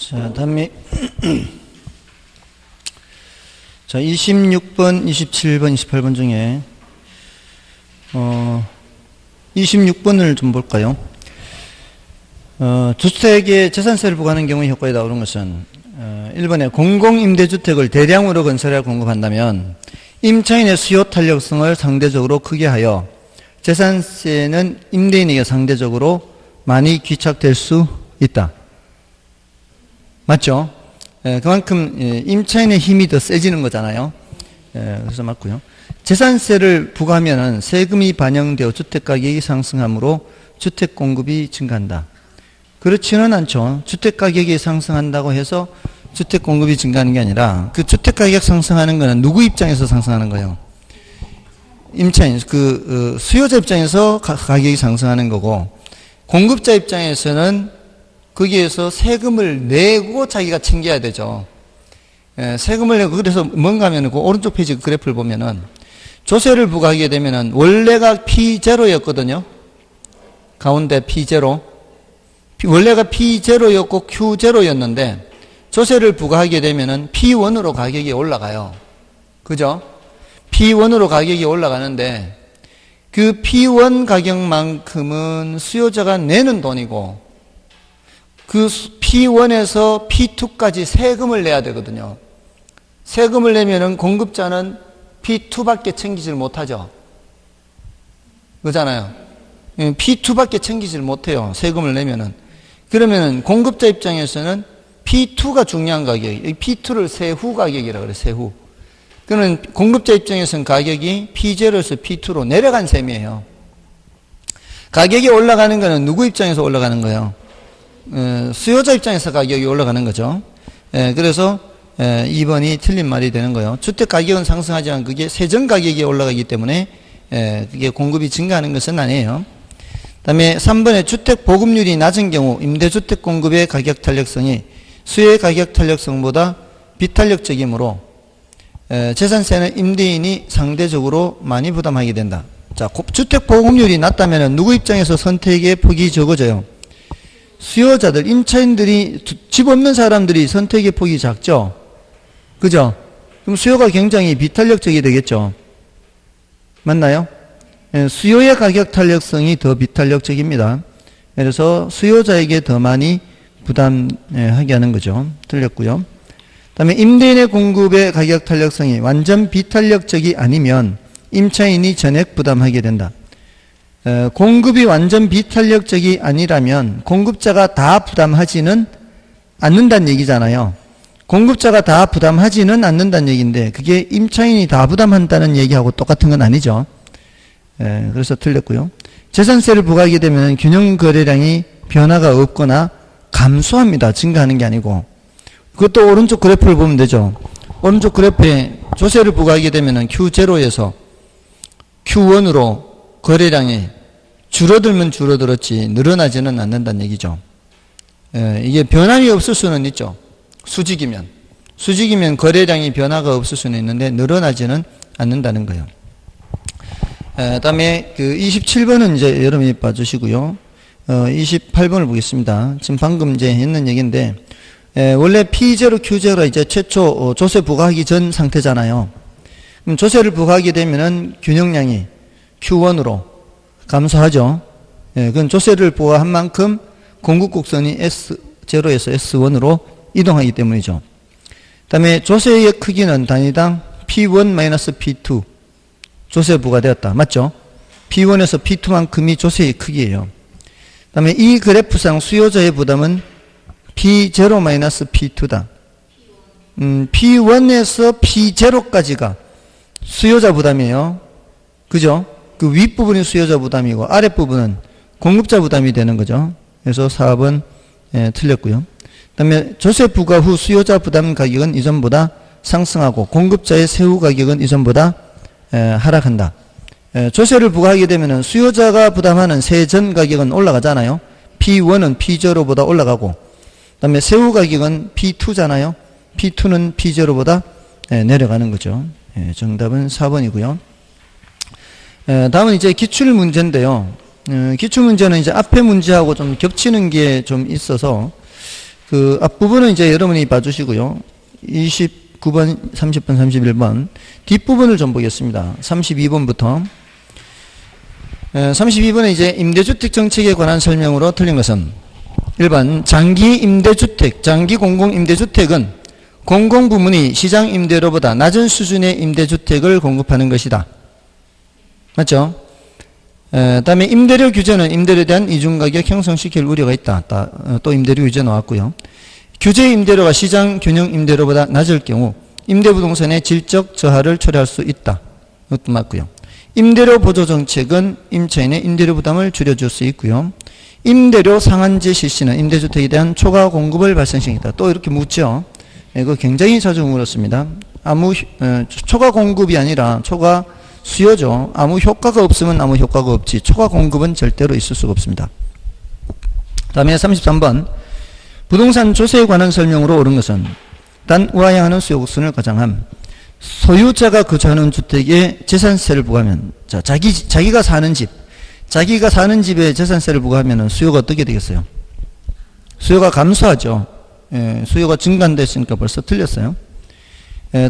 자, 다음에 자, 26번, 27번, 28번 중에 26번을 좀 볼까요? 주택에 재산세를 부과하는 경우에 효과에 나오는 것은 1번에 공공임대주택을 대량으로 건설해 공급한다면 임차인의 수요 탄력성을 상대적으로 크게 하여 재산세는 임대인에게 상대적으로 많이 귀착될 수 있다. 맞죠? 그만큼 임차인의 힘이 더 세지는 거잖아요. 그래서 맞고요. 재산세를 부과하면 세금이 반영되어 주택가격이 상승하므로 주택공급이 증가한다. 그렇지는 않죠. 주택가격이 상승한다고 해서 주택공급이 증가하는 게 아니라 그 주택가격 상승하는 거는 누구 입장에서 상승하는 거예요? 임차인, 수요자 입장에서 가격이 상승하는 거고, 공급자 입장에서는 거기에서 세금을 내고 자기가 챙겨야 되죠. 세금을 내고, 그래서 뭔가 하면 그 오른쪽 페이지 그래프를 보면은 조세를 부과하게 되면은 원래가 P0였거든요. 가운데 P0. 원래가 P0였고 Q0였는데 조세를 부과하게 되면은 P1으로 가격이 올라가요. 그죠? P1으로 가격이 올라가는데 그 P1 가격만큼은 수요자가 내는 돈이고 그 P1에서 P2까지 세금을 내야 되거든요. 세금을 내면은 공급자는 P2밖에 챙기질 못하죠. 그잖아요. P2밖에 챙기질 못해요. 세금을 내면은. 그러면은 공급자 입장에서는 P2가 중요한 가격이에요. P2를 세후 가격이라고 그래요. 세후. 그러면 공급자 입장에서는 가격이 P0에서 P2로 내려간 셈이에요. 가격이 올라가는 거는 누구 입장에서 올라가는 거예요? 수요자 입장에서 가격이 올라가는 거죠. 그래서 2번이 틀린 말이 되는 거예요. 주택 가격은 상승하지만 그게 세전 가격이 올라가기 때문에 그게 공급이 증가하는 것은 아니에요. 그다음에 3번에 주택 보급률이 낮은 경우 임대주택 공급의 가격 탄력성이 수요의 가격 탄력성보다 비탄력적이므로 재산세는 임대인이 상대적으로 많이 부담하게 된다. 자, 주택 보급률이 낮다면 누구 입장에서 선택의 폭이 적어져요? 수요자들, 임차인들이, 집 없는 사람들이 선택의 폭이 작죠? 그죠? 그럼 수요가 굉장히 비탄력적이 되겠죠? 맞나요? 수요의 가격 탄력성이 더 비탄력적입니다. 그래서 수요자에게 더 많이 부담하게 하는 거죠. 틀렸고요. 그 다음에 임대인의 공급의 가격 탄력성이 완전 비탄력적이 아니면 임차인이 전액 부담하게 된다. 공급이 완전 비탄력적이 아니라면 공급자가 다 부담하지는 않는다는 얘기잖아요. 공급자가 다 부담하지는 않는다는 얘기인데 그게 임차인이 다 부담한다는 얘기하고 똑같은 건 아니죠. 그래서 틀렸고요. 재산세를 부과하게 되면 균형 거래량이 변화가 없거나 감소합니다. 증가하는 게 아니고. 그것도 오른쪽 그래프를 보면 되죠. 오른쪽 그래프에 조세를 부과하게 되면 Q0에서 Q1으로 거래량이 줄어들면 줄어들었지 늘어나지는 않는다는 얘기죠. 이게 변함이 없을 수는 있죠. 수직이면 거래량이 변화가 없을 수는 있는데 늘어나지는 않는다는 거예요. 다음에 27번은 이제 여러분이 봐주시고요. 28번을 보겠습니다. 지금 방금 이제 했는 얘기인데 원래 P0, Q0가 이제 최초 조세 부과하기 전 상태잖아요. 그럼 조세를 부과하게 되면은 균형량이 Q1으로 감소하죠. 그건 조세를 부과한 만큼 공급 곡선이 S0에서 S1으로 이동하기 때문이죠. 그 다음에 조세의 크기는 단위당 P1-P2 조세 부과되었다. 맞죠? P1에서 P2만큼이 조세의 크기예요. 그 다음에 이 그래프상 수요자의 부담은 P0-P2다. P1에서 P0까지가 수요자 부담이에요. 그죠? 그 윗부분이 수요자 부담이고 아랫부분은 공급자 부담이 되는 거죠. 그래서 4번 틀렸고요. 그 다음에 조세 부과 후 수요자 부담 가격은 이전보다 상승하고 공급자의 세후 가격은 이전보다 하락한다. 조세를 부과하게 되면 수요자가 부담하는 세전 가격은 올라가잖아요. P1은 P0보다 올라가고 그 다음에 세후 가격은 P2잖아요. P2는 P0보다 내려가는 거죠. 정답은 4번이고요. 다음은 이제 기출 문제인데요. 기출 문제는 이제 앞에 문제하고 좀 겹치는 게 좀 있어서 그 앞부분은 이제 여러분이 봐주시고요. 29번, 30번, 31번. 뒷부분을 좀 보겠습니다. 32번부터. 32번은 이제 임대주택 정책에 관한 설명으로 틀린 것은 1번 장기 임대주택, 장기 공공임대주택은 공공부문이 시장 임대료보다 낮은 수준의 임대주택을 공급하는 것이다. 맞죠? 다음에 임대료 규제는 임대료에 대한 이중가격 형성시킬 우려가 있다. 또 임대료 규제 나왔고요. 규제 임대료가 시장 균형 임대료보다 낮을 경우 임대부동산의 질적 저하를 초래할 수 있다. 이것도 맞고요. 임대료 보조 정책은 임차인의 임대료 부담을 줄여줄 수 있고요. 임대료 상한제 실시는 임대주택에 대한 초과 공급을 발생시킨다. 또 이렇게 묻죠. 이거 굉장히 자주 물었습니다. 초과 공급이 아니라 초과 수요죠. 아무 효과가 없으면 아무 효과가 없지 초과 공급은 절대로 있을 수가 없습니다. 다음에 33번 부동산 조세에 관한 설명으로 옳은 것은 단 우하향하는 수요 곡선을 가장함. 소유자가 거주하는 주택에 재산세를 부과하면 자기가 사는 집에 재산세를 부과하면 수요가 어떻게 되겠어요? 수요가 감소하죠. 수요가 증가됐으니까 벌써 틀렸어요.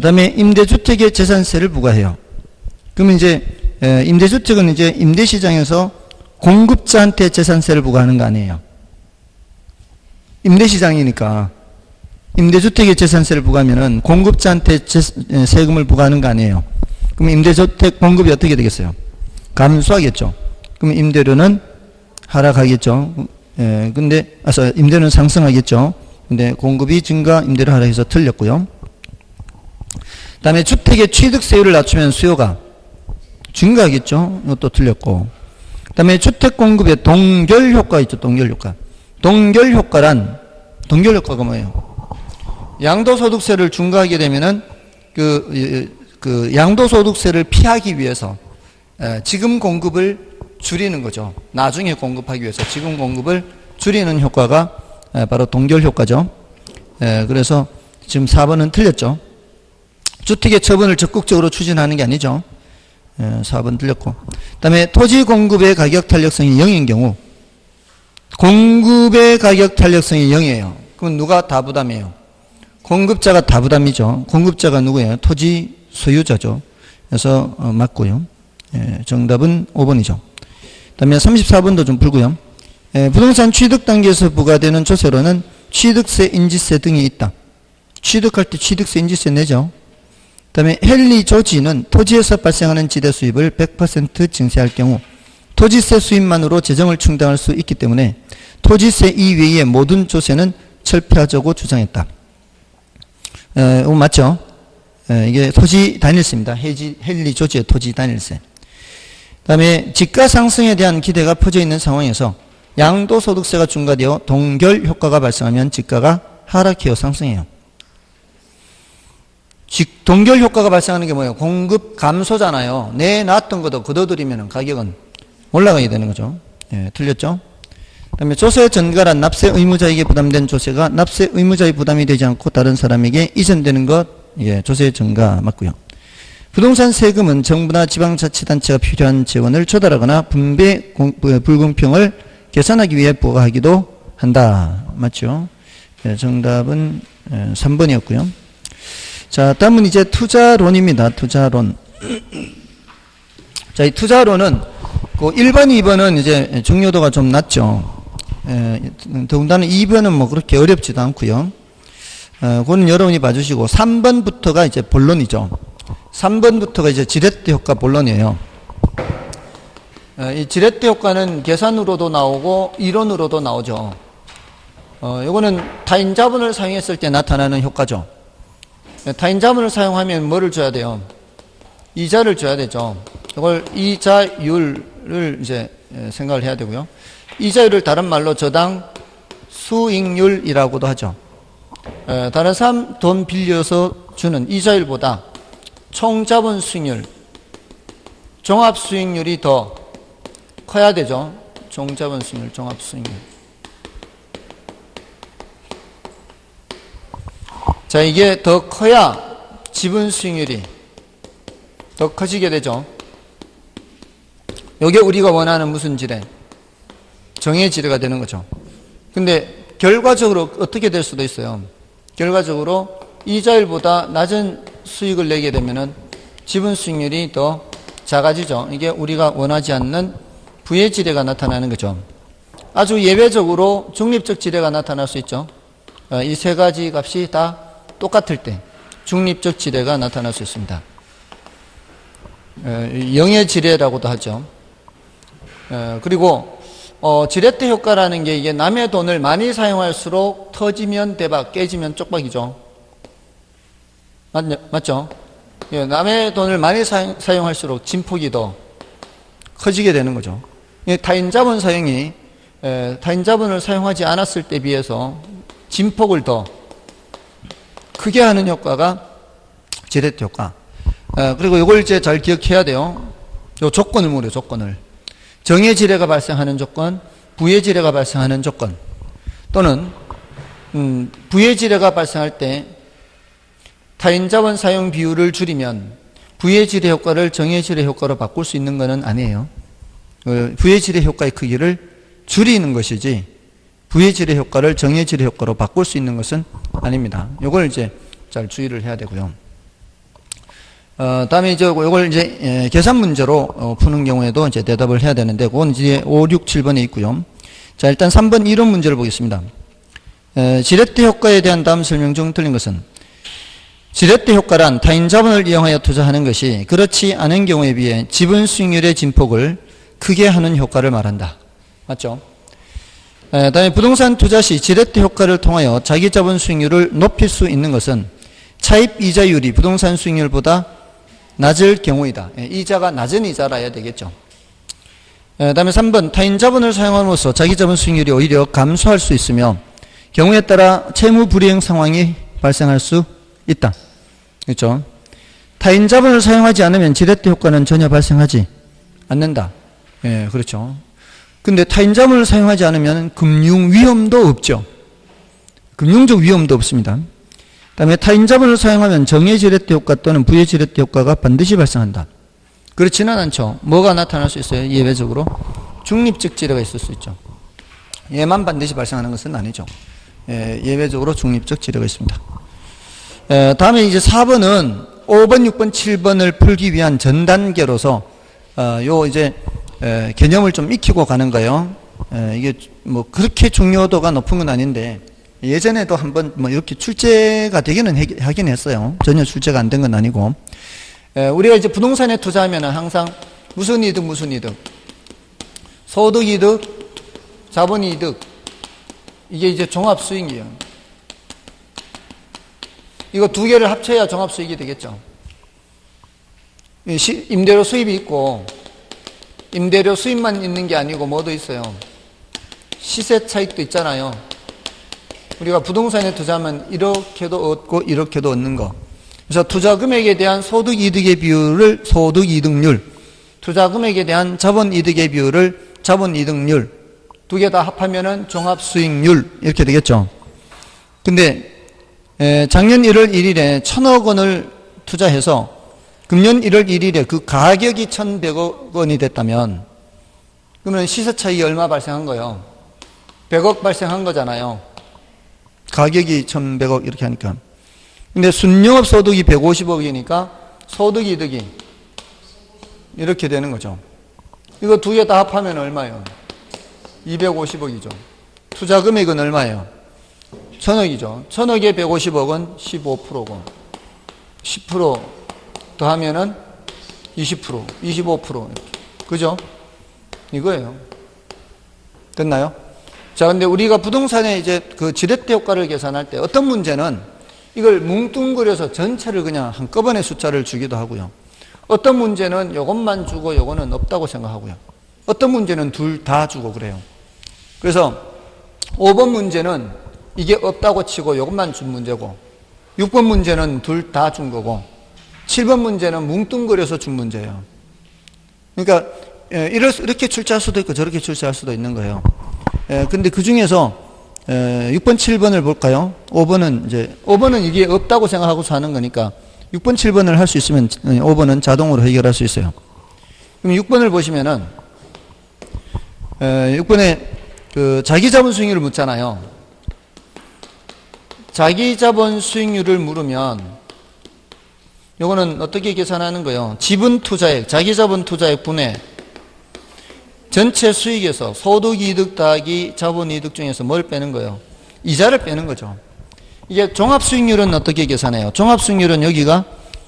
다음에 임대주택에 재산세를 부과해요. 그러면 이제 임대주택은 이제 임대시장에서 공급자한테 재산세를 부과하는 거 아니에요. 임대시장이니까 임대주택에 재산세를 부과하면은 공급자한테 세금을 부과하는 거 아니에요. 그럼 임대주택 공급이 어떻게 되겠어요? 감소하겠죠. 그럼 임대료는 하락하겠죠. 근데 임대료는 상승하겠죠. 근데 공급이 증가, 임대료 하락해서 틀렸고요. 다음에 주택의 취득세율을 낮추면 수요가 증가하겠죠. 이것도 틀렸고. 다음에 주택 공급의 동결 효과 있죠. 동결 효과. 동결 효과가 뭐예요? 양도소득세를 중과하게 되면은 그 양도소득세를 피하기 위해서 지금 공급을 줄이는 거죠. 나중에 공급하기 위해서 지금 공급을 줄이는 효과가 바로 동결 효과죠. 그래서 지금 4번은 틀렸죠. 주택의 처분을 적극적으로 추진하는 게 아니죠. 4번 틀렸고. 그 다음에 토지 공급의 가격 탄력성이 0인 경우 공급의 가격 탄력성이 0이에요. 그럼 누가 다 부담해요? 공급자가 다 부담이죠. 공급자가 누구예요? 토지 소유자죠. 그래서 맞고요. 정답은 5번이죠. 그 다음에 34번도 좀 풀고요. 부동산 취득 단계에서 부과되는 조세로는 취득세, 인지세 등이 있다. 취득할 때 취득세, 인지세 내죠. 그 다음에 헨리 조지는 토지에서 발생하는 지대 수입을 100% 증세할 경우 토지세 수입만으로 재정을 충당할 수 있기 때문에 토지세 이외의 모든 조세는 철폐하자고 주장했다. 맞죠? 이게 토지 단일세입니다. 헨리 조지의 토지 단일세. 그 다음에 집가 상승에 대한 기대가 퍼져 있는 상황에서 양도소득세가 중과되어 동결 효과가 발생하면 집가가 하락해요, 상승해요. 동결 효과가 발생하는 게 뭐예요? 공급 감소잖아요. 내놨던 것도 걷어들이면 가격은 올라가야 되는 거죠. 틀렸죠? 그 다음에 조세 전가란 납세 의무자에게 부담된 조세가 납세 의무자의 부담이 되지 않고 다른 사람에게 이전되는 것, 조세 전가 맞고요. 부동산 세금은 정부나 지방자치단체가 필요한 재원을 조달하거나 분배 불공평을 개선하기 위해 부과하기도 한다. 맞죠? 정답은 3번이었고요. 자, 다음은 이제 투자론입니다. 투자론. 자, 이 투자론은 그 1번, 2번은 이제 중요도가 좀 낮죠. 더군다나 2번은 뭐 그렇게 어렵지도 않고요. 그거는 여러분이 봐주시고 3번부터가 이제 본론이죠. 3번부터가 이제 지렛대 효과 본론이에요. 이 지렛대 효과는 계산으로도 나오고 이론으로도 나오죠. 요거는 타인 자본을 사용했을 때 나타나는 효과죠. 타인 자본을 사용하면 뭐를 줘야 돼요? 이자를 줘야 되죠. 이걸 이자율을 이제 생각을 해야 되고요. 이자율을 다른 말로 저당 수익률이라고도 하죠. 다른 사람 돈 빌려서 주는 이자율보다 총자본 수익률, 종합 수익률이 더 커야 되죠. 총자본 수익률, 종합 수익률. 자, 이게 더 커야 지분 수익률이 더 커지게 되죠. 이게 우리가 원하는 무슨 지뢰? 정의 지뢰가 되는 거죠. 근데 결과적으로 어떻게 될 수도 있어요. 결과적으로 이자율보다 낮은 수익을 내게 되면은 지분 수익률이 더 작아지죠. 이게 우리가 원하지 않는 부의 지뢰가 나타나는 거죠. 아주 예외적으로 중립적 지뢰가 나타날 수 있죠. 이 세 가지 값이 다 똑같을 때 중립적 지뢰가 나타날 수 있습니다. 영의 지뢰라고도 하죠. 그리고 지렛대 효과라는 게 이게 남의 돈을 많이 사용할수록 터지면 대박, 깨지면 쪽박이죠. 맞죠? 남의 돈을 많이 사용할수록 진폭이 더 커지게 되는 거죠. 타인 자본 사용이 타인 자본을 사용하지 않았을 때 비해서 진폭을 더 크게 하는 효과가 지렛대 효과. 그리고 이걸 이제 잘 기억해야 돼요. 요 조건을 물어요, 조건을. 정의 지뢰가 발생하는 조건, 부의 지뢰가 발생하는 조건, 또는 부의 지뢰가 발생할 때 타인 자본 사용 비율을 줄이면 부의 지뢰 효과를 정의 지뢰 효과로 바꿀 수 있는 것은 아니에요. 부의 지뢰 효과의 크기를 줄이는 것이지 부의 지뢰 효과를 정의 지뢰 효과로 바꿀 수 있는 것은 아닙니다. 이걸 이제 잘 주의를 해야 되고요. 다음에 이제 이걸 이제 계산 문제로 푸는 경우에도 이제 대답을 해야 되는데, 그건 이제 5, 6, 7번에 있고요. 자, 일단 3번 이론 문제를 보겠습니다. 지렛대 효과에 대한 다음 설명 중 틀린 것은, 지렛대 효과란 타인 자본을 이용하여 투자하는 것이 그렇지 않은 경우에 비해 지분 수익률의 진폭을 크게 하는 효과를 말한다. 맞죠? 다음에 부동산 투자 시 지렛대 효과를 통하여 자기 자본 수익률을 높일 수 있는 것은 차입 이자율이 부동산 수익률보다 낮을 경우이다. 이자가 낮은 이자라야 되겠죠. 다음에 3번 타인 자본을 사용함으로써 자기 자본 수익률이 오히려 감소할 수 있으며 경우에 따라 채무 불이행 상황이 발생할 수 있다. 그렇죠? 타인 자본을 사용하지 않으면 지렛대 효과는 전혀 발생하지 않는다. 예, 그렇죠. 근데 타인 자본을 사용하지 않으면 금융 위험도 없죠. 금융적 위험도 없습니다. 다음에 타인 자본을 사용하면 정의 지렛대 효과 또는 부의 지렛대 효과가 반드시 발생한다. 그렇지는 않죠. 뭐가 나타날 수 있어요? 예외적으로 중립적 지뢰가 있을 수 있죠. 얘만 반드시 발생하는 것은 아니죠. 예외적으로 중립적 지뢰가 있습니다. 다음에 이제 4번은 5번, 6번, 7번을 풀기 위한 전 단계로서 요 이제 개념을 좀 익히고 가는 거예요. 이게 뭐 그렇게 중요도가 높은 건 아닌데 예전에도 한번 뭐 이렇게 출제가 되기는 하긴 했어요. 전혀 출제가 안 된 건 아니고. 우리가 이제 부동산에 투자하면 항상 무슨 이득, 무슨 이득. 소득 이득, 자본 이득. 이게 이제 종합 수익이에요. 이거 두 개를 합쳐야 종합 수익이 되겠죠. 임대료 수입이 있고, 임대료 수입만 있는 게 아니고 뭐도 있어요. 시세 차익도 있잖아요. 우리가 부동산에 투자하면 이렇게도 얻고 이렇게도 얻는 거. 그래서 투자 금액에 대한 소득 이득의 비율을 소득 이득률, 투자 금액에 대한 자본 이득의 비율을 자본 이득률, 두 개 다 합하면은 종합 수익률 이렇게 되겠죠. 근데 작년 1월 1일에 1,000억 원을 투자해서 금년 1월 1일에 그 가격이 1,100억 원이 됐다면 그러면 시세 차익이 얼마 발생한 거예요? 100억 발생한 거잖아요. 가격이 1,100억 이렇게 하니까. 근데 순영업 소득이 150억이니까 소득 이득이 이렇게 되는 거죠. 이거 두 개 다 합하면 얼마예요? 250억이죠. 투자 금액은 얼마예요? 1,000억이죠. 1,000억에 150억은 15%고 10% 더하면은 20%, 25% 이렇게. 그죠? 이거예요. 됐나요? 자, 근데 우리가 부동산에 이제 그 지렛대 효과를 계산할 때 어떤 문제는 이걸 뭉뚱그려서 전체를 그냥 한꺼번에 숫자를 주기도 하고요. 어떤 문제는 요것만 주고 요거는 없다고 생각하고요. 어떤 문제는 둘 다 주고 그래요. 그래서 5번 문제는 이게 없다고 치고 요것만 준 문제고 6번 문제는 둘 다 준 거고 7번 문제는 뭉뚱그려서 준 문제예요. 그러니까 이렇게 출제할 수도 있고 저렇게 출제할 수도 있는 거예요. 근데 그 중에서 6번, 7번을 볼까요? 5번은 이게 없다고 생각하고서 하는 거니까 6번, 7번을 할 수 있으면 5번은 자동으로 해결할 수 있어요. 그럼 6번을 보시면은 6번에 그 자기 자본 수익률을 묻잖아요. 자기 자본 수익률을 물으면 요거는 어떻게 계산하는 거예요? 지분 투자액, 자기 자본 투자액 분의 전체 수익에서 소득이득 더하기 자본이득 중에서 뭘 빼는 거예요? 이자를 빼는 거죠. 이게 종합수익률은 어떻게 계산해요? 종합수익률은 여기가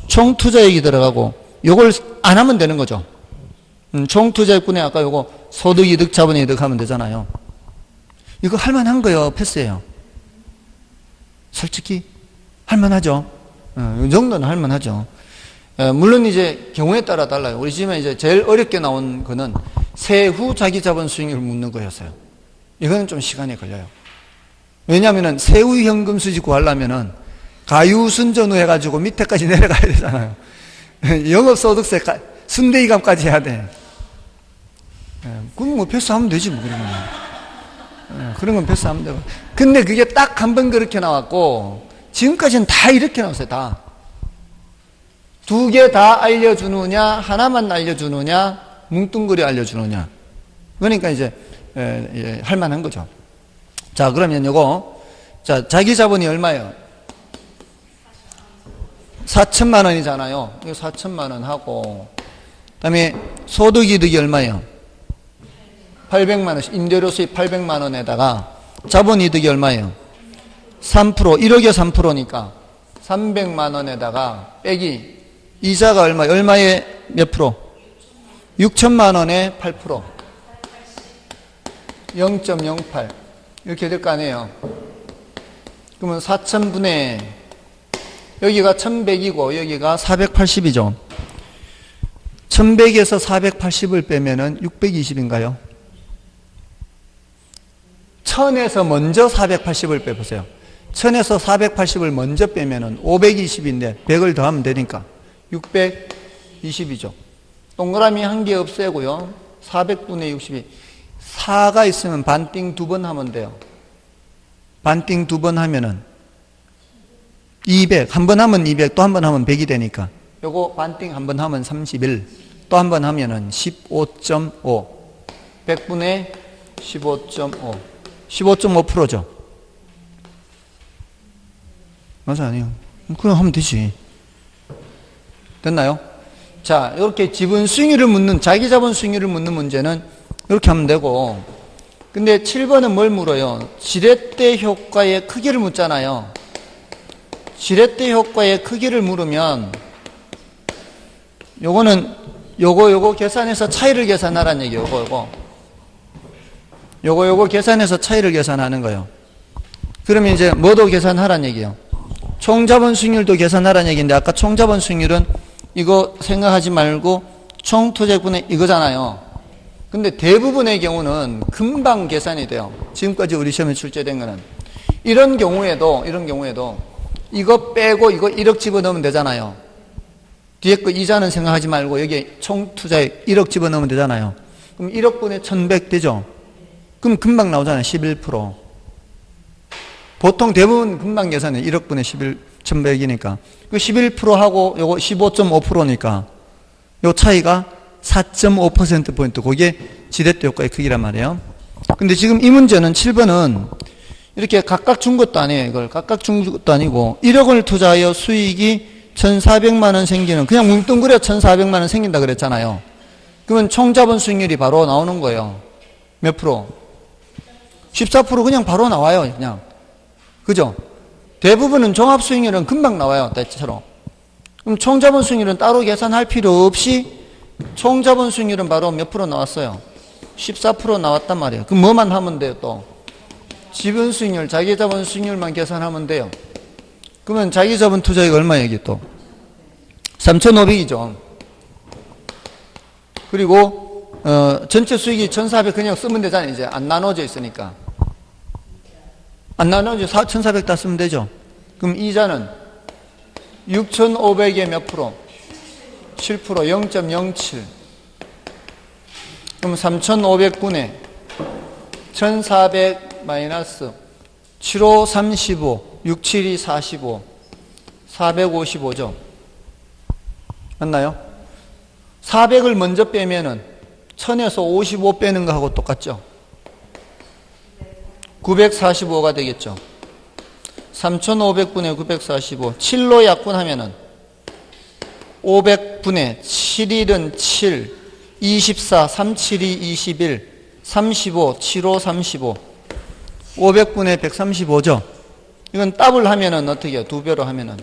총투자액이 들어가고 요걸 안 하면 되는 거죠. 총투자액 분의 아까 요거 소득이득 자본이득 하면 되잖아요. 이거 할만한 거예요? 패스예요? 솔직히 할만하죠. 이 정도는 할만하죠. 물론 이제 경우에 따라 달라요. 우리 집에 이제 제일 어렵게 나온 거는 세후 자기 자본 수익률을 묻는 거였어요. 이거는 좀 시간이 걸려요. 왜냐하면 세후 현금 수지 구하려면은 가유순전후 해가지고 밑에까지 내려가야 되잖아요. 영업소득세 순대이감까지 해야 돼. 그럼 뭐 패스하면 되지 뭐 그런 건 패스하면 되고. 근데 그게 딱 한 번 그렇게 나왔고 지금까지는 다 이렇게 나왔어요. 다. 두 개 다 알려주느냐 하나만 알려주느냐 뭉뚱그려 알려주느냐. 그러니까 이제 할 만한 거죠. 자, 그러면 요거 자, 자기 자본이 얼마예요? 4천만 원이잖아요. 이거 4천만 원 하고 그다음에 소득이득이 얼마예요? 800만 원씩. 임대료 수입 800만 원에다가 자본이득이 얼마예요? 3%, 1억에 3%니까 300만 원에다가 빼기 이자가 얼마에 몇 프로? 6천만 원에 8%. 0.08. 이렇게 될 거 아니에요. 그러면 4천분의 여기가 1100이고 여기가 480이죠. 1100에서 480을 빼면은 620인가요? 1000에서 먼저 480을 빼보세요. 1000에서 480을 먼저 빼면은 520인데 100을 더하면 되니까 620이죠. 동그라미 한 개 없애고요. 400분의 62. 4가 있으면 반띵 2번 하면 돼요. 반띵 2번 하면은 200. 한 번 하면 200, 또 한 번 하면 100이 되니까. 요거 반띵 한 번 하면 31. 또 한 번 하면은 15.5. 100분의 15.5. 15.5%죠. 맞아, 아니요. 그냥 하면 되지. 됐나요? 자, 이렇게 지분 수익률을 묻는, 자기 자본 수익률을 묻는 문제는 이렇게 하면 되고, 근데 7번은 뭘 물어요? 지렛대 효과의 크기를 묻잖아요. 지렛대 효과의 크기를 물으면, 요거는, 요거 계산해서 차이를 계산하라는 얘기예요. 요거 계산해서 차이를 계산하는 거예요. 그러면 이제 뭐도 계산하라는 얘기예요? 총자본 수익률도 계산하라는 얘기인데, 아까 총자본 수익률은 이거 생각하지 말고 총투자액분의 이거잖아요. 근데 대부분의 경우는 금방 계산이 돼요. 지금까지 우리 시험에 출제된 거는. 이런 경우에도 이거 빼고 이거 1억 집어넣으면 되잖아요. 뒤에 거 이자는 생각하지 말고 여기에 총투자액 1억 집어넣으면 되잖아요. 그럼 1억분의 1100 되죠? 그럼 금방 나오잖아요. 11%. 보통 대부분 금방 계산해. 1억분의 11,100이니까. 그 11%하고 요거 15.5%니까 요 차이가 4.5%포인트. 그게 지렛대 효과의 크기란 말이에요. 근데 지금 이 문제는 7번은 이렇게 각각 준 것도 아니에요. 이걸 각각 준 것도 아니고 1억을 투자하여 수익이 1,400만 원 생기는, 그냥 뭉뚱그려 1,400만 원 생긴다 그랬잖아요. 그러면 총자본 수익률이 바로 나오는 거예요. 몇 프로? 14% 그냥 바로 나와요. 그냥. 그죠? 대부분은 종합수익률은 금방 나와요. 때처럼. 그럼 총자본 수익률은 따로 계산할 필요 없이 총자본 수익률은 바로 몇 프로 나왔어요? 14% 나왔단 말이에요. 그럼 뭐만 하면 돼요? 또 지분 수익률, 자기 자본 수익률만 계산하면 돼요. 그러면 자기 자본 투자액 얼마예요? 여기 또 3,500이죠. 그리고 전체 수익이 1,400 그냥 쓰면 되잖아요. 이제 안 나눠져 있으니까. 안 나눠져 1,400 다 쓰면 되죠. 그럼 이자는 6,500에 몇 프로? 7%, 0.07. 그럼 3,500분의 1,400 마이너스 7호 35, 67이 45, 455죠. 맞나요? 400을 먼저 빼면은 1000에서 55 빼는 거하고 똑같죠. 945가 되겠죠. 3500분의 945. 7로 약분하면은 500분의 7일은 7, 24, 37이 21, 35, 75, 35. 500분의 135죠. 이건 더블 하면은 어떻게 해요? 2배로 하면은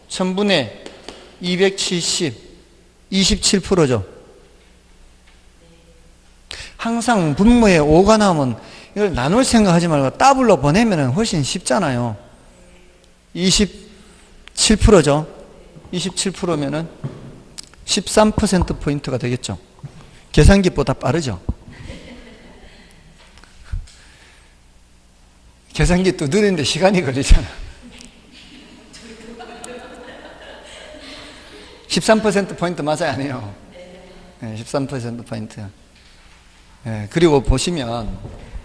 1000분의 270, 27%죠. 항상 분모에 5가 나오면 이걸 나눌 생각하지 말고 더블로 보내면 훨씬 쉽잖아요. 27%죠. 27%면은 13%포인트가 되겠죠. 계산기보다 빠르죠. 계산기 두드리는데 시간이 걸리잖아. 13%포인트 맞아요, 아니에요? 네, 13%포인트. 네, 그리고 보시면,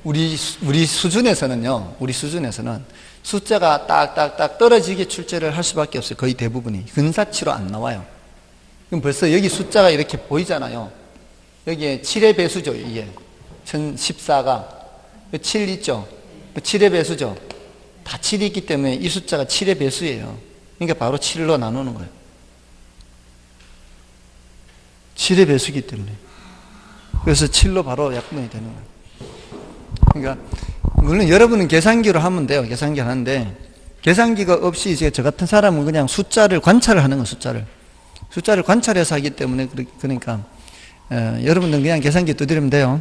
우리 수준에서는요, 우리 수준에서는 숫자가 딱딱딱 떨어지게 출제를 할 수밖에 없어요. 거의 대부분이. 근사치로 안 나와요. 그럼 벌써 여기 숫자가 이렇게 보이잖아요. 여기에 7의 배수죠, 이게. 1014가. 7 있죠? 7의 배수죠? 다 7이 있기 때문에 이 숫자가 7의 배수예요. 그러니까 바로 7로 나누는 거예요. 7의 배수이기 때문에. 그래서 7로 바로 약분이 되는 거예요. 그러니까, 물론 여러분은 계산기로 하면 돼요. 계산기로 하는데, 계산기가 없이 이제 저 같은 사람은 그냥 숫자를 관찰을 하는 거예요, 숫자를. 숫자를 관찰해서 하기 때문에, 그러니까, 여러분들은 그냥 계산기 두드리면 돼요.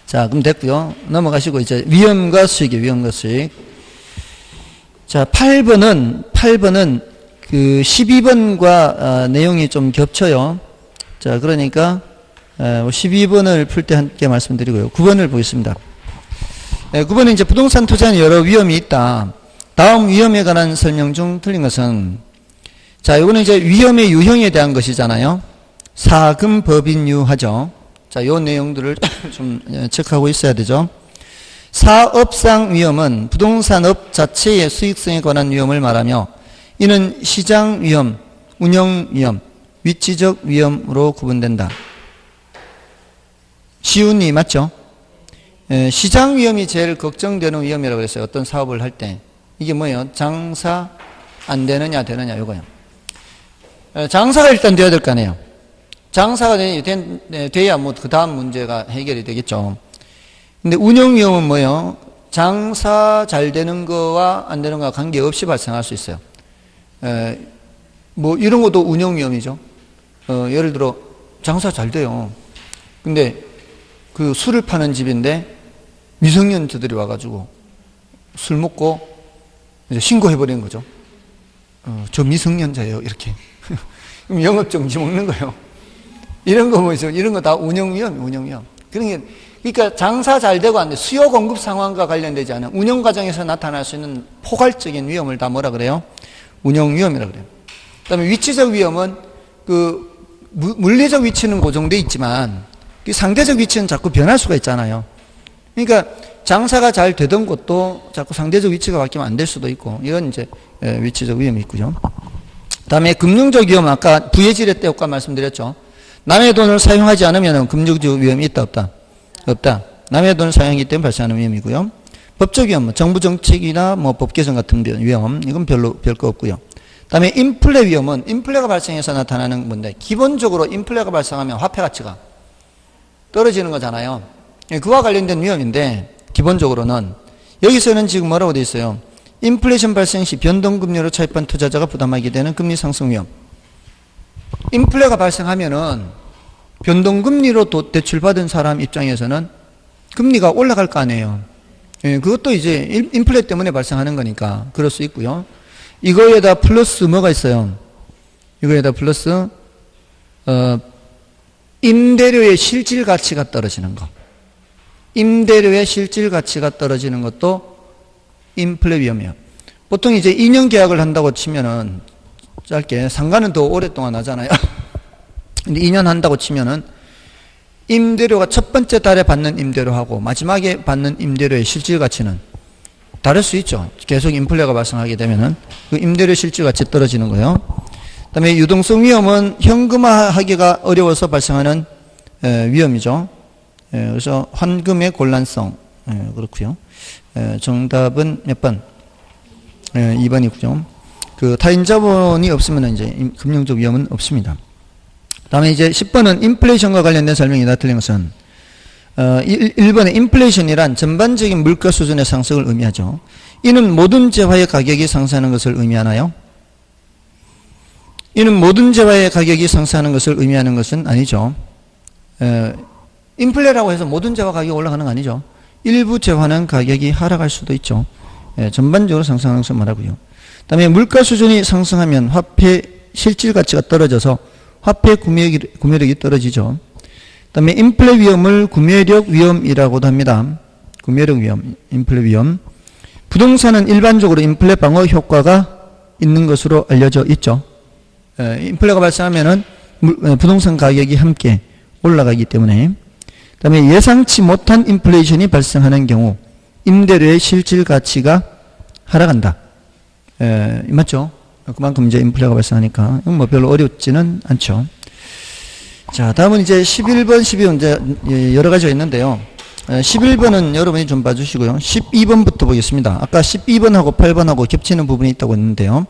자, 그럼 됐고요. 넘어가시고, 이제 위험과 수익이에요, 위험과 수익. 자, 8번은 그 12번과 내용이 좀 겹쳐요. 자, 그러니까 12번을 풀 때 함께 말씀드리고요. 9번을 보겠습니다. 9번은 이제 부동산 투자에는 여러 위험이 있다. 다음 위험에 관한 설명 중 틀린 것은, 자, 이거는 이제 위험의 유형에 대한 것이잖아요. 사금법인유하죠. 자, 요 내용들을 좀 체크하고 있어야 되죠. 사업상 위험은 부동산업 자체의 수익성에 관한 위험을 말하며, 이는 시장 위험, 운영 위험, 위치적 위험으로 구분된다. 시운이 맞죠? 시장 위험이 제일 걱정되는 위험이라고 했어요. 어떤 사업을 할 때. 이게 뭐예요? 장사 안 되느냐 이거예요. 장사가 일단 돼야 될 거 아니에요. 장사가 돼야 뭐 그 다음 문제가 해결이 되겠죠. 근데 운영 위험은 뭐예요? 장사 잘 되는 거와 안 되는 거와 관계없이 발생할 수 있어요. 뭐 이런 것도 운영 위험이죠. 예를 들어 장사 잘 돼요. 근데 그 술을 파는 집인데 미성년자들이 와가지고 술 먹고 이제 신고해버리는 거죠. 저 미성년자예요, 이렇게. 그럼 영업정지 먹는 거예요. 이런 거 뭐죠? 이런 거 다 운영 위험. 그러니까 장사 잘 되고 안 돼. 수요 공급 상황과 관련되지 않은 운영 과정에서 나타날 수 있는 포괄적인 위험을 다 뭐라 그래요? 운영 위험이라고 그래요. 그 다음에 위치적 위험은 그 물리적 위치는 고정돼 있지만 그 상대적 위치는 자꾸 변할 수가 있잖아요. 그러니까 장사가 잘 되던 것도 자꾸 상대적 위치가 바뀌면 안 될 수도 있고, 이런 이제 위치적 위험이 있고요. 그 다음에 금융적 위험, 아까 부의지렛대 효과 말씀드렸죠. 남의 돈을 사용하지 않으면 금융적 위험이 있다, 없다? 없다. 남의 돈을 사용하기 때문에 발생하는 위험이고요. 법적 위험, 정부 정책이나 뭐 법 개정 같은 위험, 이건 별거 없고요. 그 다음에 인플레 위험은 인플레가 발생해서 나타나는 건데, 기본적으로 인플레가 발생하면 화폐 가치가 떨어지는 거잖아요. 그와 관련된 위험인데, 기본적으로는 여기서는 지금 뭐라고 되어 있어요? 인플레이션 발생 시 변동금리로 차입한 투자자가 부담하게 되는 금리 상승 위험. 인플레가 발생하면은 변동금리로 대출받은 사람 입장에서는 금리가 올라갈 거 아니에요. 그것도 이제 인플레 때문에 발생하는 거니까 그럴 수 있고요. 이거에다 플러스 뭐가 있어요? 이거에다 플러스 임대료의 실질 가치가 떨어지는 거. 임대료의 실질 가치가 떨어지는 것도 인플레 위험이에요. 보통 이제 2년 계약을 한다고 치면은 짧게 상가는 더 오랫동안 하잖아요. 근데 2년 한다고 치면은 임대료가 첫 번째 달에 받는 임대료하고 마지막에 받는 임대료의 실질 가치는 다를 수 있죠. 계속 인플레가 발생하게 되면은 그 임대료 실질 가치 떨어지는 거예요. 그다음에 유동성 위험은 현금화하기가 어려워서 발생하는 위험이죠. 그래서 환금의 곤란성, 그렇고요. 정답은 몇 번? 2번이고요. 그 타인 자본이 없으면 이제 금융적 위험은 없습니다. 다음에 이제 10번은 인플레이션과 관련된 설명이다. 틀린 것은 1번에 인플레이션이란 전반적인 물가 수준의 상승을 의미하죠. 이는 모든 재화의 가격이 상승하는 것을 의미하나요? 이는 모든 재화의 가격이 상승하는 것을 의미하는 것은 아니죠. 인플레라고 해서 모든 재화 가격이 올라가는 거 아니죠. 일부 재화는 가격이 하락할 수도 있죠. 전반적으로 상승하는 것을 말하고요. 그다음에 물가 수준이 상승하면 화폐 실질 가치가 떨어져서 화폐 구매력이 떨어지죠. 그다음에 인플레 위험을 구매력 위험이라고도 합니다. 구매력 위험, 인플레 위험. 부동산은 일반적으로 인플레 방어 효과가 있는 것으로 알려져 있죠. 인플레가 발생하면은 부동산 가격이 함께 올라가기 때문에. 그다음에 예상치 못한 인플레이션이 발생하는 경우 임대료의 실질 가치가 하락한다. 맞죠? 그만큼 이제 인플레가 발생하니까 뭐 별로 어렵지는 않죠. 자, 다음은 이제 11번, 12번 이제 여러 가지가 있는데요. 11번은 여러분이 좀 봐주시고요. 12번부터 보겠습니다. 아까 12번하고 8번하고 겹치는 부분이 있다고 했는데요.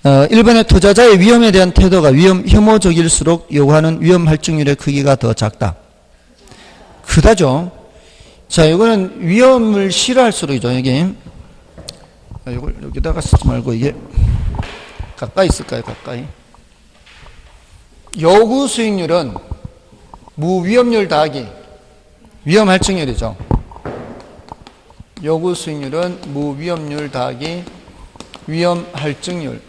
1번의 투자자의 위험에 대한 태도가 위험 혐오적일수록 요구하는 위험 할증률의 크기가 더 작다. 크다죠. 자, 이거는 위험을 싫어할수록이죠. 여기 이걸 여기다가 쓰지 말고 이게 가까이 쓸까요? 가까이. 요구 수익률은 무위험률 더하기 위험 할증률이죠. 요구 수익률은 무위험률 더하기 위험 할증률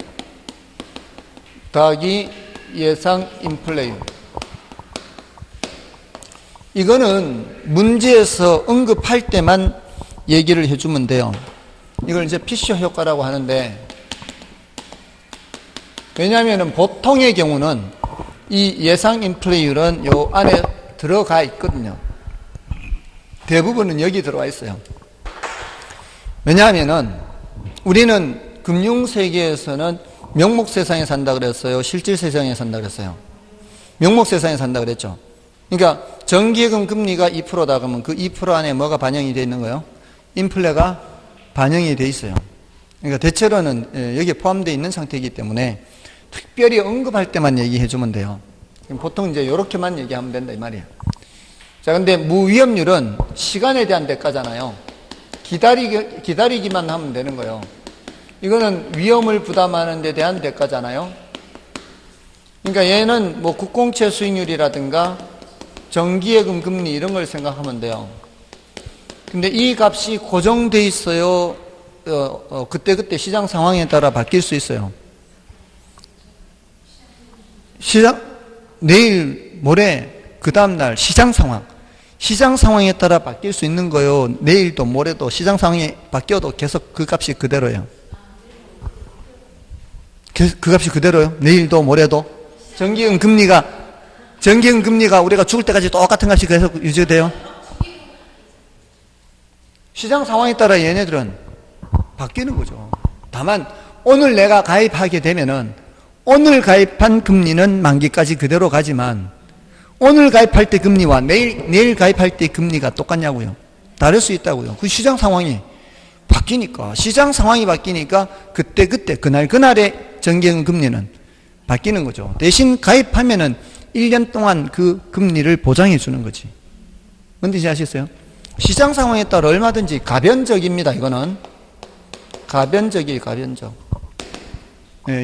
더하기 예상 인플레이율. 이거는 문제에서 언급할 때만 얘기를 해주면 돼요. 이걸 이제 피셔 효과라고 하는데, 왜냐하면 보통의 경우는 이 예상 인플레이율은 요 안에 들어가 있거든요. 대부분은 여기 들어와 있어요. 왜냐하면은 우리는 금융세계에서는 명목 세상에 산다 그랬어요? 실질 세상에 산다 그랬어요? 명목 세상에 산다 그랬죠. 그러니까 정기예금 금리가 2%다 그러면 그 2% 안에 뭐가 반영이 되어 있는 거예요? 인플레가 반영이 되어 있어요. 그러니까 대체로는 여기에 포함되어 있는 상태이기 때문에 특별히 언급할 때만 얘기해 주면 돼요. 보통 이제 이렇게만 얘기하면 된다 이 말이에요. 자, 근데 무위험률은 시간에 대한 대가잖아요. 기다리기만 하면 되는 거예요. 이거는 위험을 부담하는 데 대한 대가잖아요. 그러니까 얘는 뭐 국공채 수익률이라든가 정기예금 금리 이런 걸 생각하면 돼요. 근데 이 값이 고정돼 있어요. 그때그때 시장 상황에 따라 바뀔 수 있어요. 내일, 모레, 그 다음날 시장 상황에 따라 바뀔 수 있는 거요. 내일도 모레도 시장 상황이 바뀌어도 계속 그 값이 그대로예요. 그 값이 그대로요. 내일도 모레도. 정기예금 금리가 우리가 죽을 때까지 똑같은 값이 계속 유지돼요. 시장 상황에 따라 얘네들은 바뀌는 거죠. 다만 오늘 내가 가입하게 되면은 오늘 가입한 금리는 만기까지 그대로 가지만 오늘 가입할 때 금리와 내일 가입할 때 금리가 똑같냐고요. 다를 수 있다고요. 그 시장 상황이 바뀌니까, 시장 상황이 바뀌니까 그때 그날의 정기예금 금리는 바뀌는 거죠. 대신 가입하면은 1년 동안 그 금리를 보장해 주는 거지. 뭔지 아시겠어요? 시장 상황에 따라 얼마든지 가변적입니다. 이거는 가변적이에요. 가변적.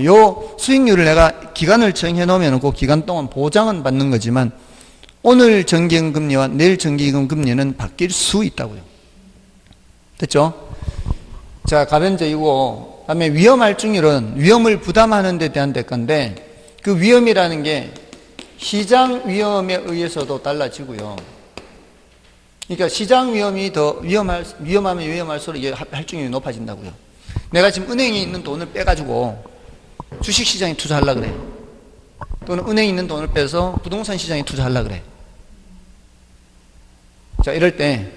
요 수익률을 내가 기간을 정해 놓으면 그 기간 동안 보장은 받는 거지만 오늘 정기예금 금리와 내일 정기예금 금리는 바뀔 수 있다고요. 됐죠? 자, 가변적이고, 그다음에 위험 할증률은 위험을 부담하는 데 대한 대가인데 그 위험이라는 게 시장 위험에 의해서도 달라지고요. 그러니까 시장 위험이 더 위험하면 위험할수록 이게 할증률이 높아진다고요. 내가 지금 은행에 있는 돈을 빼가지고 주식시장에 투자하려고 그래. 또는 은행에 있는 돈을 빼서 부동산 시장에 투자하려고 그래. 자, 이럴 때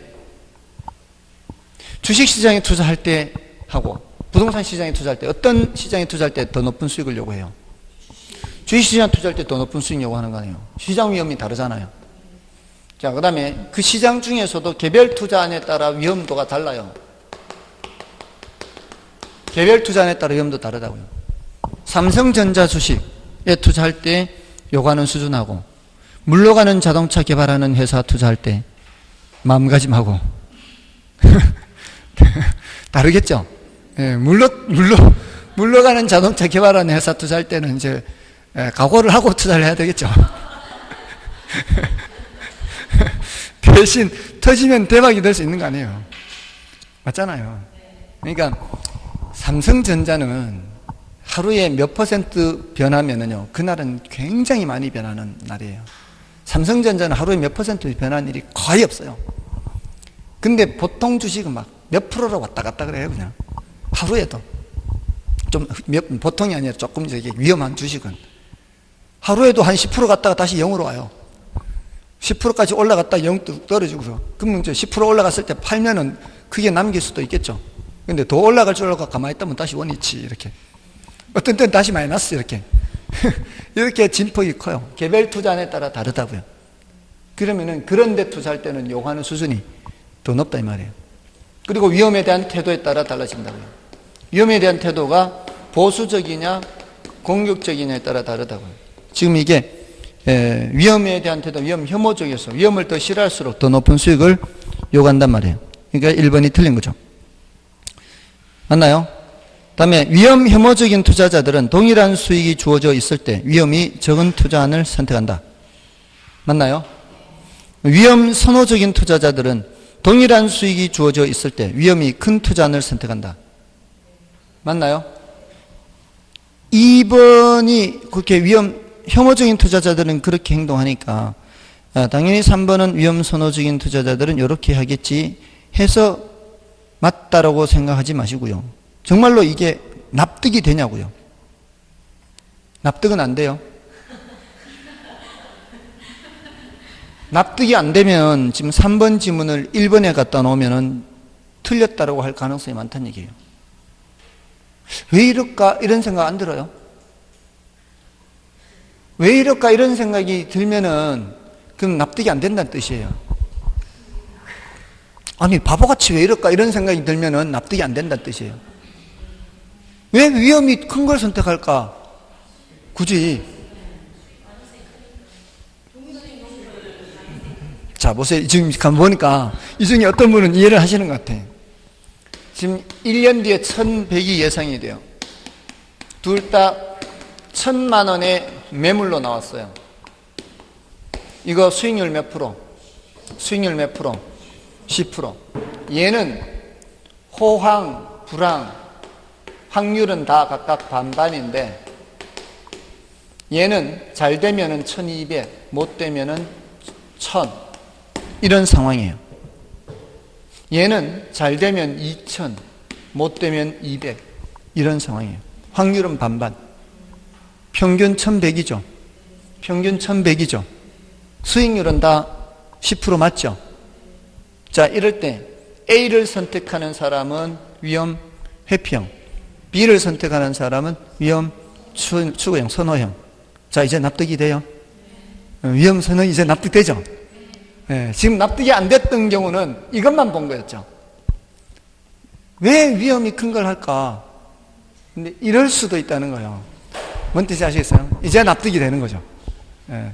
주식시장에 투자할 때 하고 부동산 시장에 투자할 때 어떤 시장에 투자할 때 더 높은 수익을 요구해요? 주식시장 투자할 때 더 높은 수익 요구하는 거 아니에요. 시장 위험이 다르잖아요. 자, 그 다음에 그 시장 중에서도 개별 투자안에 따라 위험도가 달라요. 개별 투자안에 따라 위험도 다르다고요. 삼성전자 주식에 투자할 때 요구하는 수준하고 물러가는 자동차 개발하는 회사 투자할 때 마음가짐하고 다르겠죠? 예, 물러가는 자동차 개발하는 회사 투자할 때는 이제 각오를 하고 투자를 해야 되겠죠. 대신 터지면 대박이 될 수 있는 거 아니에요. 맞잖아요. 그러니까 삼성전자는 하루에 몇 퍼센트 변하면은요, 그날은 굉장히 많이 변하는 날이에요. 삼성전자는 하루에 몇 퍼센트 변하는 일이 거의 없어요. 근데 보통 주식은 막 몇 프로로 왔다 갔다 그래요, 그냥. 하루에도. 보통이 아니라 조금 이제 위험한 주식은. 하루에도 한 10% 갔다가 다시 0으로 와요. 10%까지 올라갔다 0 떨어지고서. 그러면 이제 10% 올라갔을 때 팔면은 크게 남길 수도 있겠죠. 근데 더 올라갈 줄 알고 가만히 있다면 다시 원위치, 이렇게. 어떤 때는 다시 마이너스, 이렇게. 이렇게 진폭이 커요. 개별 투자안에 따라 다르다고요. 그러면은 그런 데 투자할 때는 요구하는 수준이 더 높다, 이 말이에요. 그리고 위험에 대한 태도에 따라 달라진다고요. 위험에 대한 태도가 보수적이냐, 공격적이냐에 따라 다르다고요. 지금 이게 위험에 대한 태도, 위험 혐오적이어서 위험을 더 싫어할수록 더 높은 수익을 요구한단 말이에요. 그러니까 1번이 틀린 거죠. 맞나요? 다음에 위험 혐오적인 투자자들은 동일한 수익이 주어져 있을 때 위험이 적은 투자안을 선택한다. 맞나요? 위험 선호적인 투자자들은 동일한 수익이 주어져 있을 때 위험이 큰 투자안을 선택한다. 맞나요? 2번이 그렇게 위험 혐오적인 투자자들은 그렇게 행동하니까 당연히 3번은 위험 선호적인 투자자들은 이렇게 하겠지 해서 맞다라고 생각하지 마시고요. 정말로 이게 납득이 되냐고요. 납득은 안 돼요. 납득이 안 되면 지금 3번 지문을 1번에 갖다 놓으면 틀렸다라고 할 가능성이 많다는 얘기예요. 왜 이럴까 이런 생각 안 들어요? 왜 이럴까 이런 생각이 들면은 그럼 납득이 안 된다는 뜻이에요. 아니 바보같이 왜 이럴까 이런 생각이 들면은 납득이 안 된다는 뜻이에요. 왜 위험이 큰 걸 선택할까? 굳이. 자 보세요. 지금 보니까 이 중에 어떤 분은 이해를 하시는 것 같아요. 지금 1년 뒤에 1,100이 예상이 돼요. 둘 다 1,000만 원의 매물로 나왔어요. 이거 수익률 몇 프로? 수익률 몇 프로? 10%. 얘는 호황, 불황, 확률은 다 각각 반반인데 얘는 잘 되면은 1,200, 못 되면은 1,000 이런 상황이에요. 얘는 잘 되면 2,000, 못 되면 200 이런 상황이에요. 확률은 반반. 평균 1,100이죠. 평균 1,100이죠. 수익률은 다 10% 맞죠? 자, 이럴 때 A를 선택하는 사람은 위험 회피형, B를 선택하는 사람은 위험 추구형, 선호형. 자, 이제 납득이 돼요? 위험 선호 이제 납득되죠? 네, 지금 납득이 안 됐던 경우는 이것만 본 거였죠. 왜 위험이 큰 걸 할까? 근데 이럴 수도 있다는 거예요. 뭔 뜻인지 아시겠어요? 이제 납득이 되는 거죠. 네.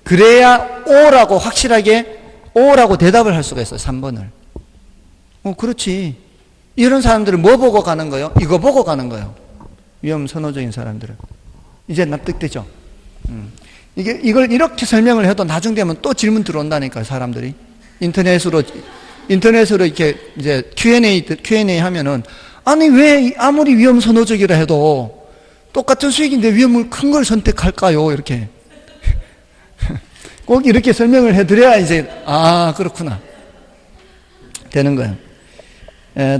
그래야 O라고 확실하게 O라고 대답을 할 수가 있어요. 3번을. 그렇지. 이런 사람들은 뭐 보고 가는 거예요? 이거 보고 가는 거예요. 위험 선호적인 사람들은. 이제 납득되죠? 이걸 이렇게 설명을 해도 나중 되면 또 질문 들어온다니까요, 사람들이. 인터넷으로 이렇게 이제 Q&A 하면은, 아니, 왜 아무리 위험 선호적이라 해도 똑같은 수익인데 위험을 큰 걸 선택할까요? 이렇게. 꼭 이렇게 설명을 해드려야 이제, 아, 그렇구나. 되는 거예요.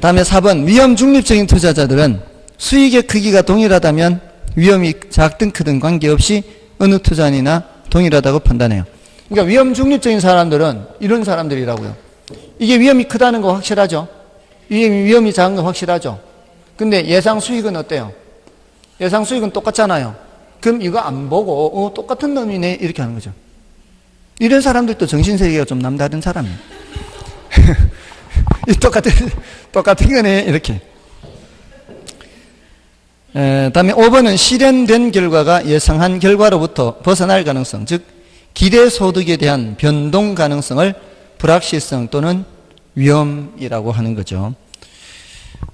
다음에 4번. 위험 중립적인 투자자들은 수익의 크기가 동일하다면 위험이 작든 크든 관계없이 어느 투자안이나 동일하다고 판단해요. 그러니까 위험 중립적인 사람들은 이런 사람들이라고요. 이게 위험이 크다는 거 확실하죠? 위험이 작은 거 확실하죠? 근데 예상 수익은 어때요? 예상 수익은 똑같잖아요. 그럼 이거 안 보고 똑같은 놈이네 이렇게 하는 거죠. 이런 사람들도 정신세계가 좀 남다른 사람이에요. 똑같은 거네, 이렇게. 다음에 5번은 실현된 결과가 예상한 결과로부터 벗어날 가능성, 즉, 기대 소득에 대한 변동 가능성을 불확실성 또는 위험이라고 하는 거죠.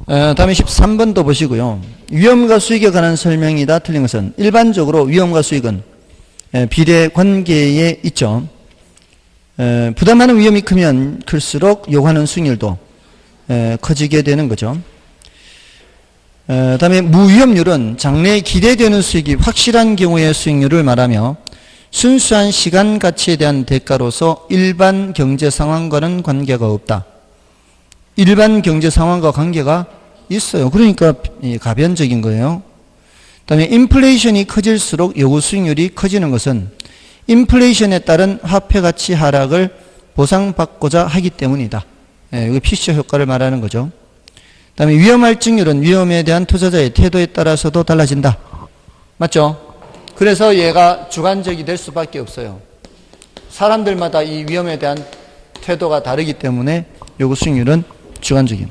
다음에 13번도 보시고요. 위험과 수익에 관한 설명이다. 틀린 것은 일반적으로 위험과 수익은 비례 관계에 있죠. 부담하는 위험이 크면 클수록 요구하는 수익률도 커지게 되는 거죠. 다음에 무위험률은 장래에 기대되는 수익이 확실한 경우의 수익률을 말하며 순수한 시간 가치에 대한 대가로서 일반 경제 상황과는 관계가 없다. 일반 경제 상황과 관계가 있어요. 그러니까 가변적인 거예요. 그다음에 인플레이션이 커질수록 요구 수익률이 커지는 것은 인플레이션에 따른 화폐 가치 하락을 보상받고자 하기 때문이다. 이거 피셔 효과를 말하는 거죠. 그다음에 위험할증률은 위험에 대한 투자자의 태도에 따라서도 달라진다. 맞죠? 그래서 얘가 주관적이 될 수밖에 없어요. 사람들마다 이 위험에 대한 태도가 다르기 때문에 요구 수익률은 주관적인.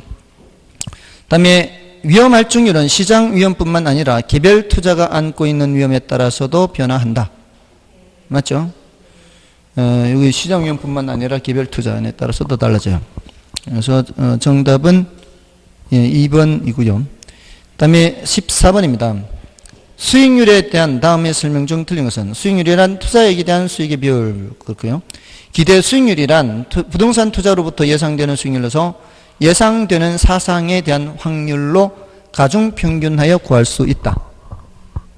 그다음에 위험할증률은 시장 위험뿐만 아니라 개별 투자가 안고 있는 위험에 따라서도 변화한다. 맞죠? 여기 시장 위험뿐만 아니라 개별 투자에 따라서도 달라져요. 그래서 정답은 2번이고요. 그다음에 14번입니다. 수익률에 대한 다음의 설명 중 틀린 것은 수익률이란 투자액에 대한 수익의 비율 그렇고요. 기대 수익률이란 부동산 투자로부터 예상되는 수익률로서 예상되는 사상에 대한 확률로 가중평균하여 구할 수 있다.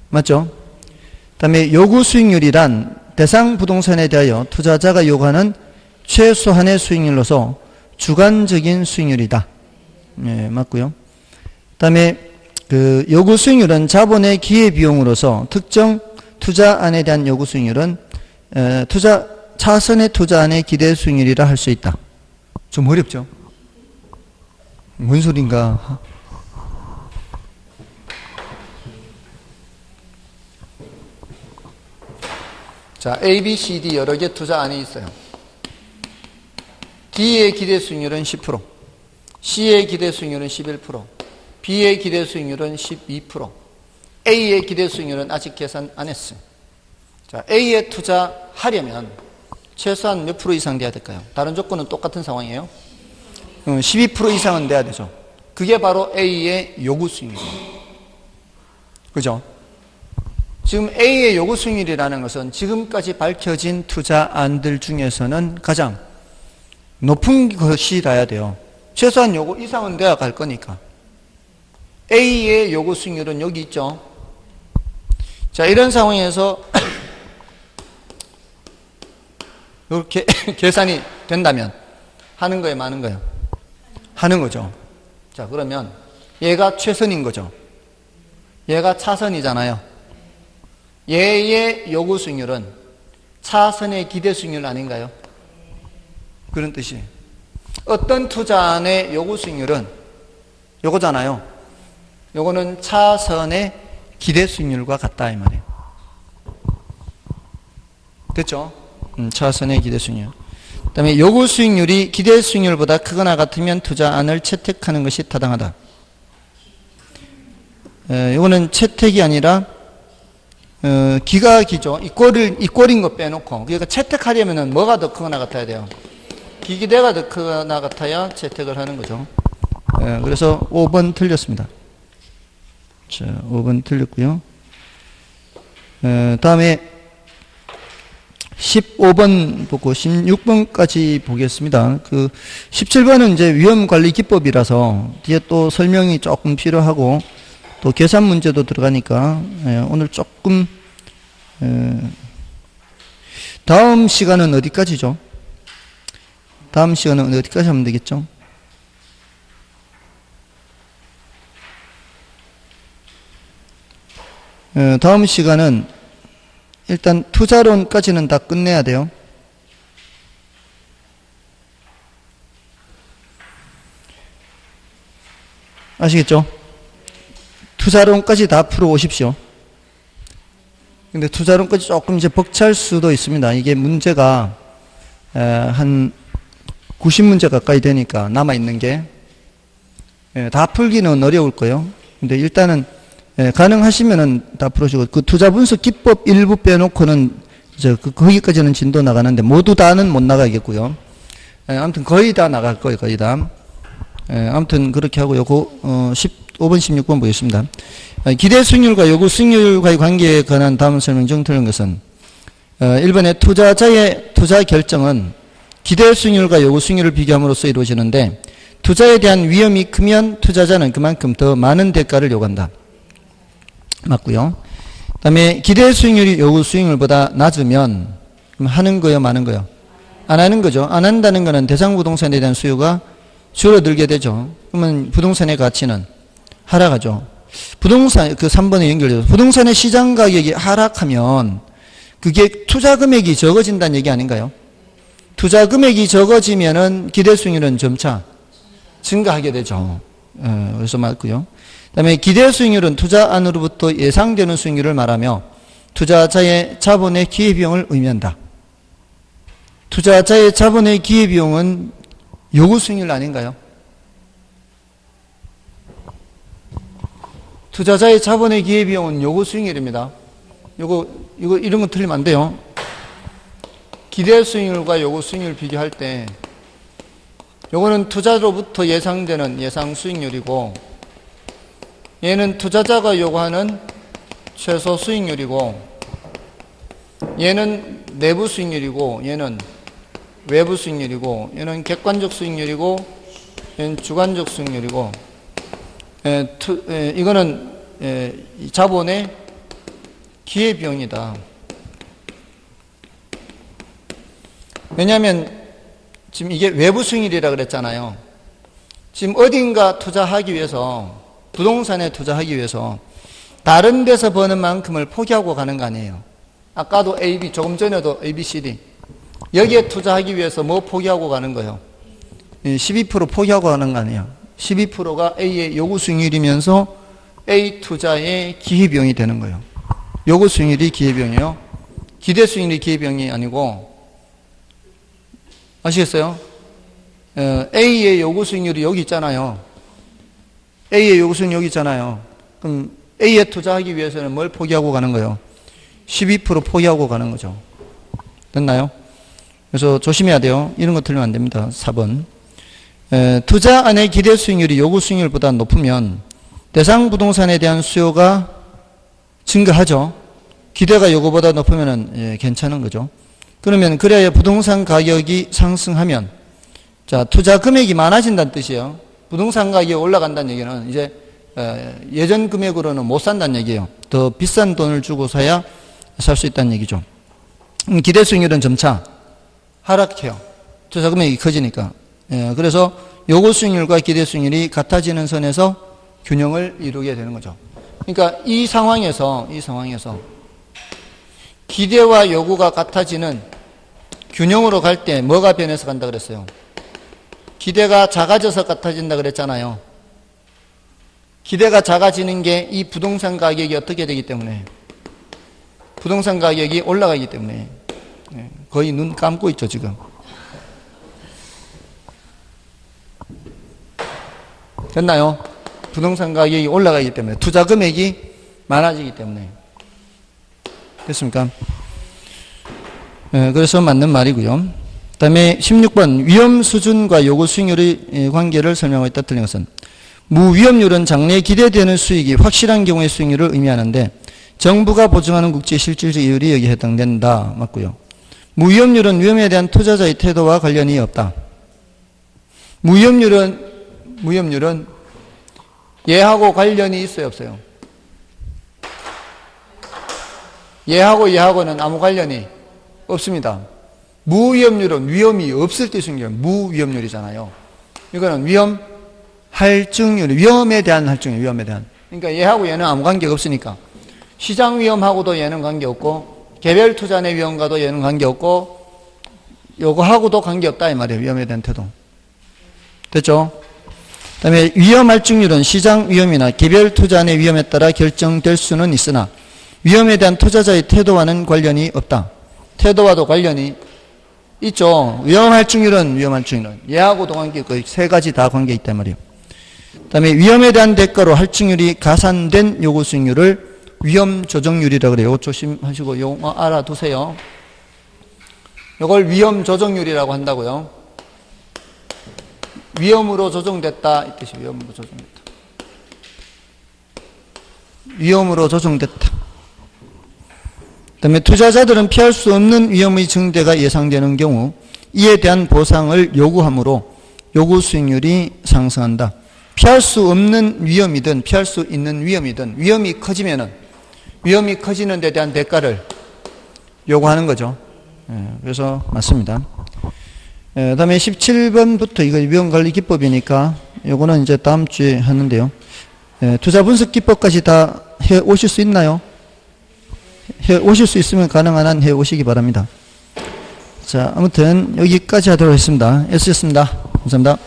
맞죠? 그 다음에 요구 수익률이란 대상 부동산에 대하여 투자자가 요구하는 최소한의 수익률로서 주관적인 수익률이다. 네, 맞고요. 그 다음에 요구 수익률은 자본의 기회비용으로서 특정 투자안에 대한 요구 수익률은 차선의 투자안의 기대 수익률이라 할 수 있다. 좀 어렵죠? 뭔 소린가? 자, A, B, C, D 여러 개 투자안이 있어요. D의 기대 수익률은 10%, C의 기대 수익률은 11%, B의 기대 수익률은 12%, A의 기대 수익률은 아직 계산 안 했어요. 자, A에 투자하려면 최소한 몇 프로 이상 돼야 될까요? 다른 조건은 똑같은 상황이에요. 12% 이상은 돼야 되죠. 그게 바로 A의 요구 수익률이에요. 그죠? 지금 A의 요구 수익률이라는 것은 지금까지 밝혀진 투자안들 중에서는 가장 높은 것이라야 돼요. 최소한 요구 이상은 돼야 갈 거니까. A의 요구 수익률은 여기 있죠. 자, 이런 상황에서 이렇게 계산이 된다면 하는 거예요, 마는 거예요? 하는 거죠. 자, 그러면 얘가 최선인 거죠. 얘가 차선이잖아요. 얘의 요구 수익률은 차선의 기대 수익률 아닌가요? 그런 뜻이에요. 어떤 투자안의 요구 수익률은 요거잖아요. 요거는 차선의 기대 수익률과 같다 이 말이에요. 됐죠? 차선의 기대 수익률. 그 다음에 요구 수익률이 기대 수익률보다 크거나 같으면 투자안을 채택하는 것이 타당하다. 요거는 채택이 아니라 기각이죠. 이 꼴인 거 빼놓고. 그러니까 채택하려면 뭐가 더 크거나 같아야 돼요? 기대가 더 크거나 같아야 채택을 하는 거죠. 그래서 5번 틀렸습니다. 자, 5번 틀렸고요. 다음에 15번 보고 16번까지 보겠습니다. 17번은 이제 위험관리 기법이라서 뒤에 또 설명이 조금 필요하고 또 계산 문제도 들어가니까 오늘 조금 다음 시간은 어디까지죠? 다음 시간은 어디까지 하면 되겠죠? 다음 시간은 일단 투자론까지는 다 끝내야 돼요. 아시겠죠? 투자론까지 다 풀어 오십시오. 근데 투자론까지 조금 이제 벅찰 수도 있습니다. 이게 문제가 한 90문제 가까이 되니까 남아있는 게 다 풀기는 어려울 거예요. 근데 일단은 가능하시면은 다 풀으시고 그 투자 분석 기법 일부 빼놓고는 거기까지는 진도 나가는데 모두 다는 못 나가겠고요. 아무튼 거의 다 나갈 거예요. 거의 다. 아무튼 그렇게 하고요. 15번, 16번 보겠습니다. 기대 수익률과 요구 수익률과의 관계에 관한 다음 설명 중 틀린 것은 1번에 투자자의 투자 결정은 기대 수익률과 요구 수익률을 비교함으로써 이루어지는데 투자에 대한 위험이 크면 투자자는 그만큼 더 많은 대가를 요구한다. 맞고요. 그 다음에 기대 수익률이 요구 수익률보다 낮으면 그럼 하는 거요, 마는 거요? 안 하는 거죠. 안 한다는 거는 대상 부동산에 대한 수요가 줄어들게 되죠. 그러면 부동산의 가치는 하락하죠. 부동산, 그 3번에 연결돼서 부동산의 시장 가격이 하락하면 그게 투자 금액이 적어진다는 얘기 아닌가요? 투자 금액이 적어지면은 기대 수익률은 점차 증가하게 되죠. 그래서 맞고요. 그 다음에 기대 수익률은 투자 안으로부터 예상되는 수익률을 말하며 투자자의 자본의 기회비용을 의미한다. 투자자의 자본의 기회비용은 요구 수익률 아닌가요? 투자자의 자본의 기회비용은 요구 수익률입니다. 이거 이런 거 틀리면 안 돼요. 기대 수익률과 요구 수익률 비교할 때 요거는 투자로부터 예상되는 예상 수익률이고 얘는 투자자가 요구하는 최소 수익률이고 얘는 내부 수익률이고 얘는 외부 수익률이고 얘는 객관적 수익률이고 얘는 주관적 수익률이고 이거는 자본의 기회비용이다. 왜냐하면 지금 이게 외부 수익률이라 그랬잖아요. 지금 어딘가 투자하기 위해서 부동산에 투자하기 위해서 다른 데서 버는 만큼을 포기하고 가는 거 아니에요. 아까도 A, B, 조금 전에도 A, B, C, D 여기에 투자하기 위해서 뭐 포기하고 가는 거예요? 12% 포기하고 가는 거 아니에요. 12%가 A의 요구 수익률이면서 A 투자의 기회비용이 되는 거예요. 요구 수익률이 기회비용이에요. 기대 수익률이 기회비용이 아니고 아시겠어요? A의 요구 수익률이 여기 있잖아요. A의 요구 수익률이 여기 있잖아요. 그럼 A에 투자하기 위해서는 뭘 포기하고 가는 거예요? 12% 포기하고 가는 거죠. 됐나요? 그래서 조심해야 돼요. 이런 거 틀리면 안 됩니다. 4번. 투자 안의 기대 수익률이 요구 수익률보다 높으면 대상 부동산에 대한 수요가 증가하죠. 기대가 요구보다 높으면 괜찮은 거죠. 그러면 그래야 부동산 가격이 상승하면 자 투자 금액이 많아진다는 뜻이에요. 부동산 가격이 올라간다는 얘기는 이제 예전 금액으로는 못 산다는 얘기예요. 더 비싼 돈을 주고 사야 살 수 있다는 얘기죠. 기대 수익률은 점차 하락해요. 투자 금액이 커지니까. 그래서 요구 수익률과 기대 수익률이 같아지는 선에서 균형을 이루게 되는 거죠. 그러니까 이 상황에서 기대와 요구가 같아지는 균형으로 갈 때 뭐가 변해서 간다 그랬어요? 기대가 작아져서 같아진다 그랬잖아요. 기대가 작아지는 게 이 부동산 가격이 어떻게 되기 때문에 부동산 가격이 올라가기 때문에 거의 눈 감고 있죠 지금. 됐나요? 부동산 가격이 올라가기 때문에 투자 금액이 많아지기 때문에 됐습니까? 그래서 맞는 말이고요. 그 다음에 16번 위험 수준과 요구 수익률의 관계를 설명하고 있다 틀린 것은 무위험률은 장래에 기대되는 수익이 확실한 경우의 수익률을 의미하는데 정부가 보증하는 국제 실질적 이율이 여기에 해당된다. 맞고요. 무위험률은 위험에 대한 투자자의 태도와 관련이 없다. 무위험률은 얘하고 관련이 있어요, 없어요? 얘하고는 아무 관련이 없습니다. 무위험률은 위험이 없을 때 생겨요. 무위험률이잖아요. 이거는 할증률, 위험에 대한 할증률, 위험에 대한. 그러니까 얘하고 얘는 아무 관계가 없으니까. 시장 위험하고도 얘는 관계없고, 개별 투자 내 위험과도 얘는 관계없고, 요거하고도 관계없다 이 말이에요. 위험에 대한 태도. 됐죠? 그 다음에 위험 할증률은 시장 위험이나 개별 투자 내 위험에 따라 결정될 수는 있으나 위험에 대한 투자자의 태도와는 관련이 없다. 태도와도 관련이 있죠. 위험할증률은 얘하고 동관계 거의 세 가지 다 관계 있단 말이에요. 그다음에 위험에 대한 대가로 할증률이 가산된 요구 수익률을 위험 조정률이라고 그래요. 조심하시고 용어 알아두세요. 이걸 위험 조정률이라고 한다고요. 위험으로 조정됐다 이 뜻이 위험으로 조정됐다. 위험으로 조정됐다. 그다음에 투자자들은 피할 수 없는 위험의 증대가 예상되는 경우 이에 대한 보상을 요구하므로 요구 수익률이 상승한다. 피할 수 없는 위험이든 피할 수 있는 위험이든 위험이 커지면은 위험이 커지는 데 대한 대가를 요구하는 거죠. 그래서 맞습니다. 다음에 17번부터 이거 위험관리 기법이니까 요거는 이제 다음 주에 하는데요. 투자 분석 기법까지 다 해 오실 수 있나요? 해 오실 수 있으면 가능한 한 해 오시기 바랍니다. 자, 아무튼 여기까지 하도록 하겠습니다. 애쓰셨습니다. 감사합니다.